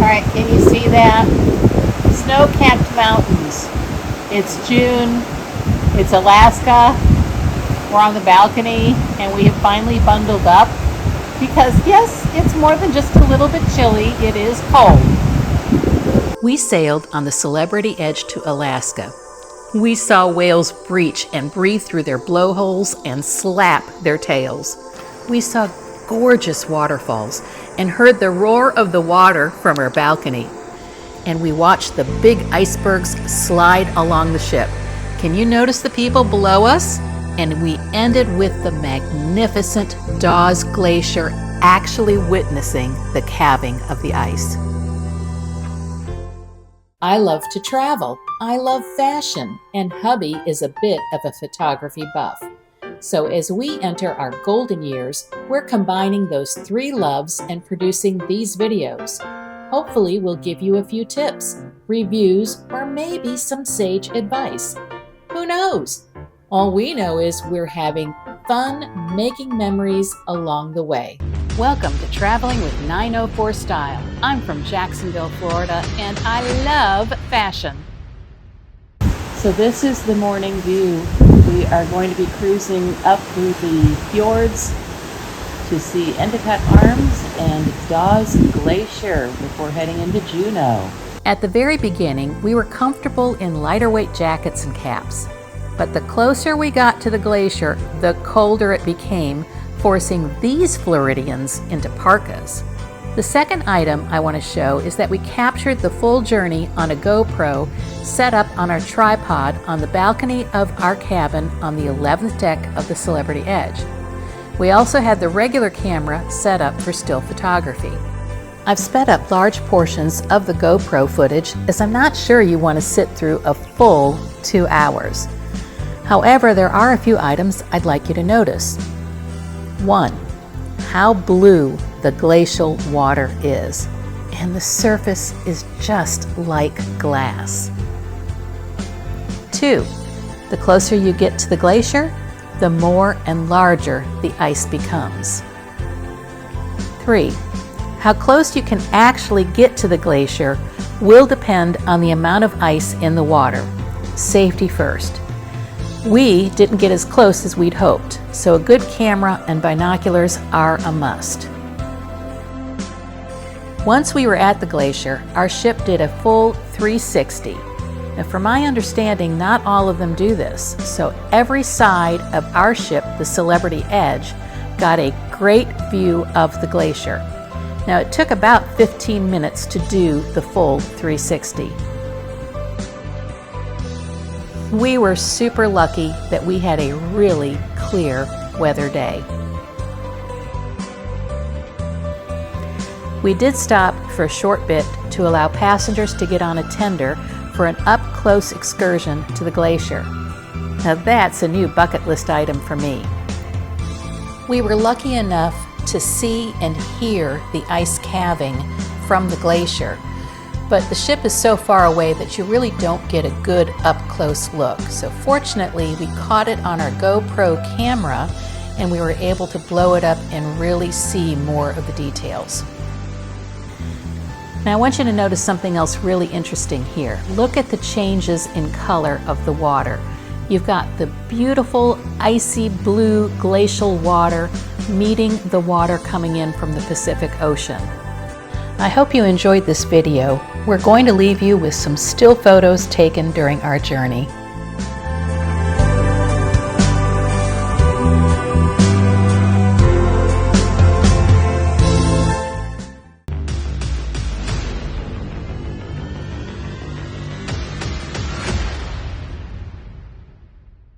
Alright, can you see that? Snow-capped mountains. It's June. It's Alaska. We're on the balcony and we have finally bundled up because yes, it's more than just a little bit chilly. It is cold. We sailed on the Celebrity Edge to Alaska. We saw whales breach and breathe through their blowholes and slap their tails. We saw gorgeous waterfalls and heard the roar of the water from our balcony. And we watched the big icebergs slide along the ship. Can you notice the people below us? And we ended with the magnificent Dawes Glacier actually witnessing the calving of the ice. I love to travel. I love fashion, and hubby is a bit of a photography buff. So as we enter our golden years, we're combining those three loves and producing these videos. Hopefully we'll give you a few tips, reviews, or maybe some sage advice. Who knows? All we know is we're having fun making memories along the way. Welcome to Traveling with 904 Style. I'm from Jacksonville, Florida, and I love fashion. So this is the morning view. We are going to be cruising up through the fjords to see Endicott Arms and Dawes Glacier before heading into Juneau. At the very beginning, we were comfortable in lighter weight jackets and caps. But the closer we got to the glacier, the colder it became, forcing these Floridians into parkas. The second item I want to show is that we captured the full journey on a GoPro set up on our tripod on the balcony of our cabin on the 11th deck of the Celebrity Edge. We also had the regular camera set up for still photography. I've sped up large portions of the GoPro footage as I'm not sure you want to sit through a full 2 hours. However, there are a few items I'd like you to notice. 1. How blue the glacial water is, and the surface is just like glass. 2. The closer you get to the glacier, the more and larger the ice becomes. 3. How close you can actually get to the glacier will depend on the amount of ice in the water. Safety first. We didn't get as close as we'd hoped, so a good camera and binoculars are a must. Once we were at the glacier, our ship did a full 360. Now, from my understanding, not all of them do this, so every side of our ship, the Celebrity Edge, got a great view of the glacier. Now, it took about 15 minutes to do the full 360. We were super lucky that we had a really clear weather day. We did stop for a short bit to allow passengers to get on a tender for an up-close excursion to the glacier. Now that's a new bucket list item for me. We were lucky enough to see and hear the ice calving from the glacier, but the ship is so far away that you really don't get a good up-close look. So fortunately, we caught it on our GoPro camera and we were able to blow it up and really see more of the details. Now I want you to notice something else really interesting here. Look at the changes in color of the water. You've got the beautiful icy blue glacial water meeting the water coming in from the Pacific Ocean. I hope you enjoyed this video. We're going to leave you with some still photos taken during our journey.